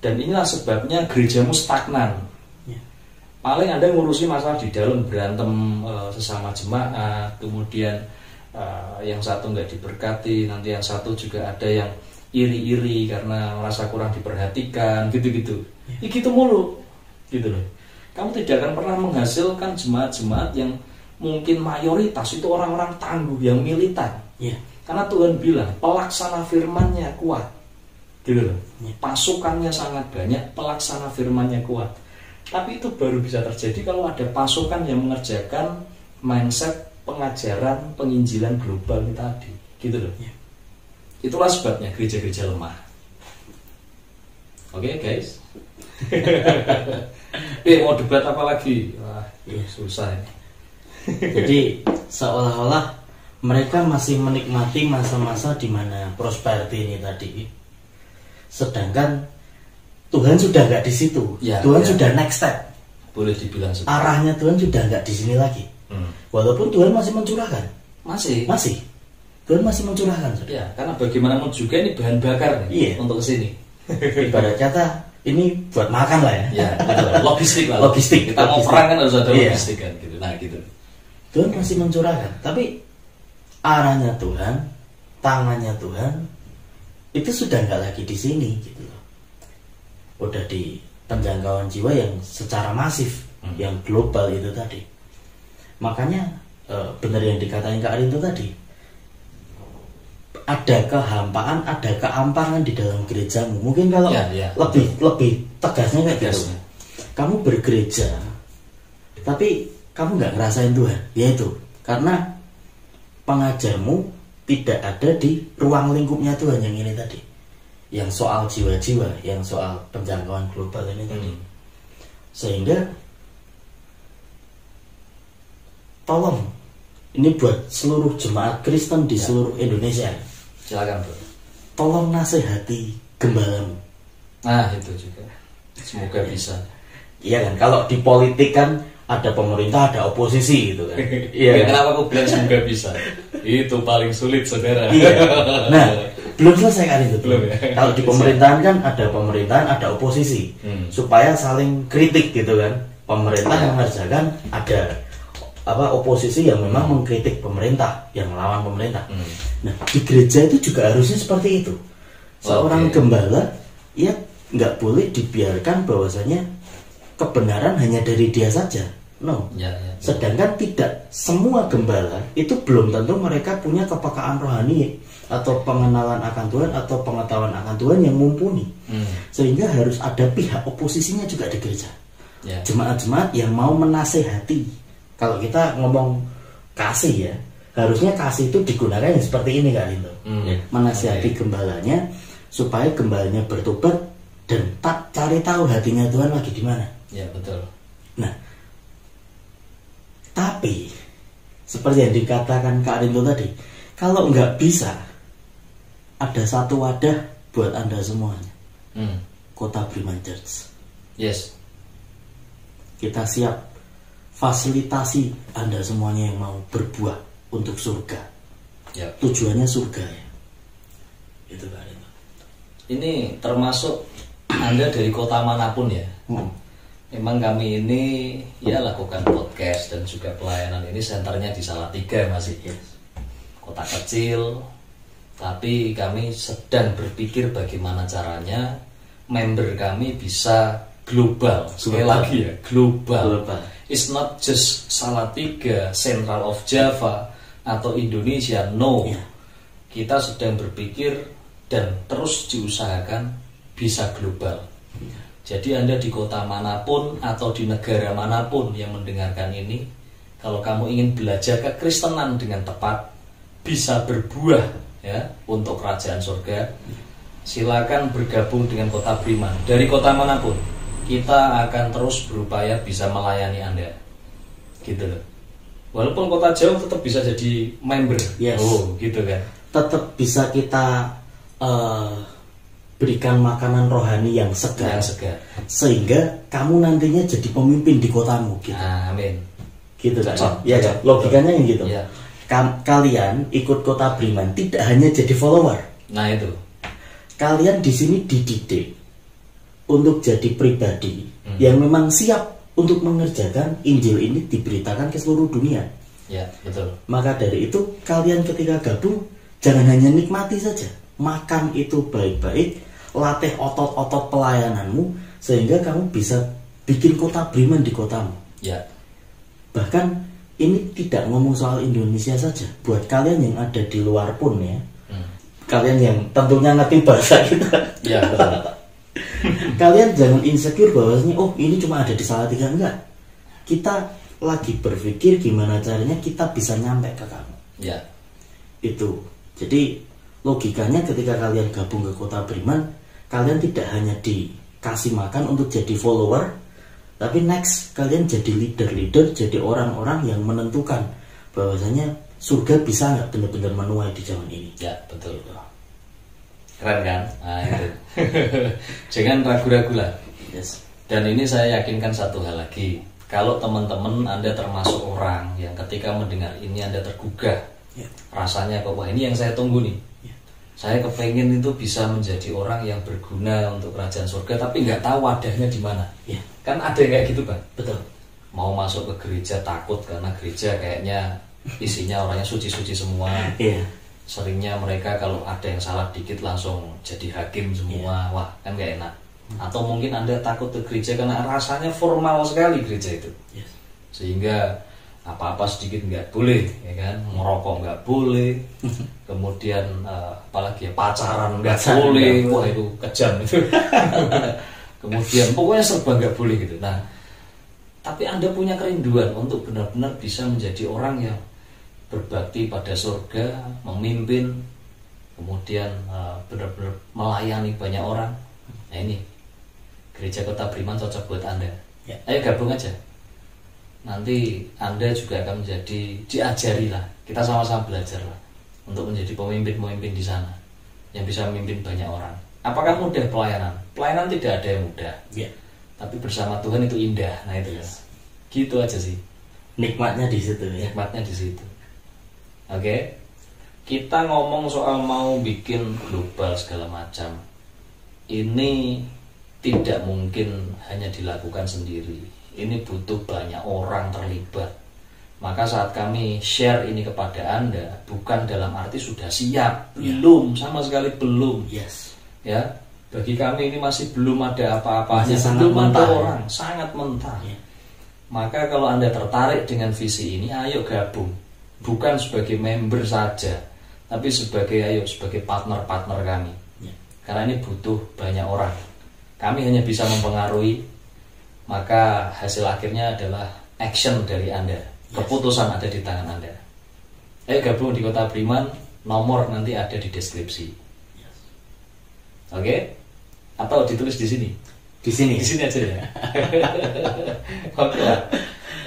Dan inilah sebabnya gerejamu stagnan. Paling Anda ngurusi masalah di dalam, berantem sesama jemaat, kemudian yang satu nggak diberkati, nanti yang satu juga ada yang iri-iri karena merasa kurang diperhatikan, gitu-gitu. Gitu mulu, gitu loh. Kamu tidak akan pernah menghasilkan jemaat-jemaat yang mungkin mayoritas itu orang-orang tangguh yang militan. Karena Tuhan bilang pelaksana firman-Nya kuat, gitu loh. Pasukannya sangat banyak, pelaksana firman-Nya kuat. Tapi itu baru bisa terjadi kalau ada pasukan yang mengerjakan mindset pengajaran penginjilan global ini tadi, gitu loh. Itulah sebabnya gereja-gereja lemah. Oke, guys. Mau debat apa lagi? Wah, susah ini. Jadi seolah-olah mereka masih menikmati masa-masa di mana prosperity ini tadi, sedangkan Tuhan sudah nggak di situ. Tuhan sudah next step. boleh dibilang seperti arahnya Tuhan sudah nggak di sini lagi. Walaupun Tuhan masih mencurahkan. Masih. Tuhan masih mencurahkan. Ya, karena bagaimanapun juga ini bahan bakar nih, iya, untuk kesini. Ibarat kata ini buat makan lah ya. Ya, logistik lah. Logistik. Kita mau perang kan harus ada logistik kan gitu. Nah, gitu. Tuhan masih mencurahkan, tapi arahnya Tuhan, tangannya Tuhan itu sudah nggak lagi di sini gitu loh. Udah di penjangkauan jiwa yang secara masif, yang global itu tadi. Makanya benar yang dikatain Kak Arinto tadi, ada kehampaan, ada keampangan di dalam gerejamu. Mungkin kalau lebih tegasnya kayak gitu, kamu bergereja tapi kamu nggak ngerasain Tuhan, yaitu karena pengajarmu tidak ada di ruang lingkupnya Tuhan yang ini tadi, yang soal jiwa-jiwa, yang soal penjangkauan global ini tadi. Sehingga tolong, ini buat seluruh jemaat Kristen di seluruh Indonesia, silakan Bro, tolong nasihati gembalamu. Nah itu juga semoga bisa. Iya kan, kalau di politik kan ada pemerintah, ada oposisi gitu kan. Iya. Kenapa aku bilang semoga bisa? Itu paling sulit saudara. Iya. Nah, belum selesai kan itu. Belum ya. Kalau di pemerintahan kan ada pemerintahan, ada oposisi, supaya saling kritik gitu kan. Pemerintah mengerjakan, ada oposisi yang memang mengkritik pemerintah, yang melawan pemerintah. Nah, di gereja itu juga harusnya seperti itu. Seorang gembala, ya nggak boleh dibiarkan bahwasanya kebenaran hanya dari dia saja. No. Sedangkan tidak semua gembala itu belum tentu mereka punya kepekaan rohani atau pengenalan akan Tuhan atau pengetahuan akan Tuhan yang mumpuni. Sehingga harus ada pihak oposisinya juga di gereja. Jemaat-jemaat yang mau menasehati. Kalau kita ngomong kasih ya, harusnya kasih itu digunakan yang seperti ini kan itu. Menasehati gembalanya supaya gembalanya bertobat dan tak cari tahu hatinya Tuhan lagi di mana. Ya betul. Nah, tapi seperti yang dikatakan Kak Arinto tadi, kalau nggak bisa, ada satu wadah buat Anda semuanya. Kota Beriman Church. Yes. Kita siap fasilitasi Anda semuanya yang mau berbuah untuk surga. Tujuannya surga ya. Itu Kak Arinto. Ini termasuk Anda dari kota manapun ya. Memang kami ini ya lakukan podcast dan juga pelayanan ini senternya di Salatiga masih kota kecil, tapi kami sedang berpikir bagaimana caranya member kami bisa global. Sekali lagi ya, global. It's not just Salatiga, Central of Java atau Indonesia, no. Kita sedang berpikir dan terus diusahakan bisa global. Jadi Anda di kota manapun atau di negara manapun yang mendengarkan ini, kalau kamu ingin belajar kekristenan dengan tepat, bisa berbuah ya untuk kerajaan surga, silakan bergabung dengan Kota Beriman. Dari kota manapun, kita akan terus berupaya bisa melayani Anda. Gitu loh. Walaupun kota jauh tetap bisa jadi member. Gitu kan. Tetap bisa kita berikan makanan rohani yang segar, sehingga kamu nantinya jadi pemimpin di kotamu gitu. Amin. Gitu kan? Ya, logikanya yang gitu. Kalian ikut Kota Beriman tidak hanya jadi follower. Nah itu. Kalian di sini dididik untuk jadi pribadi yang memang siap untuk mengerjakan Injil ini diberitakan ke seluruh dunia. Ya, betul. Maka dari itu kalian ketika gabung jangan hanya nikmati saja, makan itu baik-baik, latih otot-otot pelayananmu sehingga kamu bisa bikin Kota Beriman di kotamu. Bahkan ini tidak ngomong soal Indonesia saja, buat kalian yang ada di luar pun ya, kalian yang tentunya ngerti bahasa kita, kalian jangan insecure bahwasanya ini cuma ada di Salatiga. Enggak, kita lagi berpikir gimana caranya kita bisa nyampe ke kamu. Itu jadi logikanya ketika kalian gabung ke Kota Beriman, kalian tidak hanya dikasih makan untuk jadi follower, tapi next kalian jadi leader-leader, jadi orang-orang yang menentukan bahwasanya surga bisa nggak benar-benar menuai di zaman ini. Ya betul. Keren kan? Nah itu. Jangan ragu-ragu lah. Dan ini saya yakinkan satu hal lagi, kalau teman-teman Anda termasuk orang yang ketika mendengar ini Anda tergugah, rasanya kok wah ini yang saya tunggu nih. Saya kepengen itu bisa menjadi orang yang berguna untuk kerajaan surga, tapi nggak tahu wadahnya di mana. Kan ada yang kayak gitu, Bang. Betul. Mau masuk ke gereja takut karena gereja kayaknya isinya orangnya suci-suci semua. Seringnya mereka kalau ada yang salah dikit langsung jadi hakim semua. Wah, kan gak enak. Atau mungkin Anda takut ke gereja karena rasanya formal sekali gereja itu. Sehingga apa-apa sedikit nggak boleh, ya kan? Merokok nggak boleh. Kemudian apalagi ya, pacaran nggak boleh. Wah, itu kejam itu. Kemudian pokoknya serba nggak boleh gitu. Nah, tapi Anda punya kerinduan untuk benar-benar bisa menjadi orang yang berbakti pada surga, memimpin, kemudian benar-benar melayani banyak orang. Nah ini Gereja Kota Beriman cocok buat Anda. Ayo gabung aja. Nanti Anda juga akan menjadi, diajari lah, kita sama-sama belajar lah untuk menjadi pemimpin-pemimpin di sana yang bisa memimpin banyak orang. Apakah mudah pelayanan? Pelayanan tidak ada yang mudah. Tapi bersama Tuhan itu indah. Nah itu ya. Gitu aja sih. Nikmatnya di situ ya. Nikmatnya di situ. Oke. Kita ngomong soal mau bikin global segala macam. Ini tidak mungkin hanya dilakukan sendiri. Ini butuh banyak orang terlibat. Maka saat kami share ini kepada Anda, bukan dalam arti sudah siap, belum, sama sekali belum. Ya, bagi kami ini masih belum ada apa-apanya, belum ada orang, sangat mentah. Maka kalau Anda tertarik dengan visi ini, ayo gabung. Bukan sebagai member saja, tapi sebagai partner-partner kami. Karena ini butuh banyak orang. Kami hanya bisa mempengaruhi, maka hasil akhirnya adalah action dari Anda. Keputusan ada di tangan Anda. Ayo gabung di Kota Beriman, nomor nanti ada di deskripsi. Oke? Atau ditulis di sini? Di sini aja ya. Oke lah.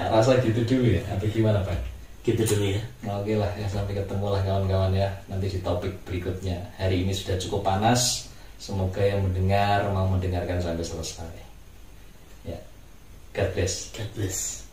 Tak rasa gitu dulu ya, atau gimana Pak? Gitu dulu ya. Oke lah ya, sampai ketemu lah kawan-kawan ya. Nanti di topik berikutnya. Hari ini sudah cukup panas. Semoga yang mendengar mau mendengarkan sampai selesai. Ya. God bless. God bless.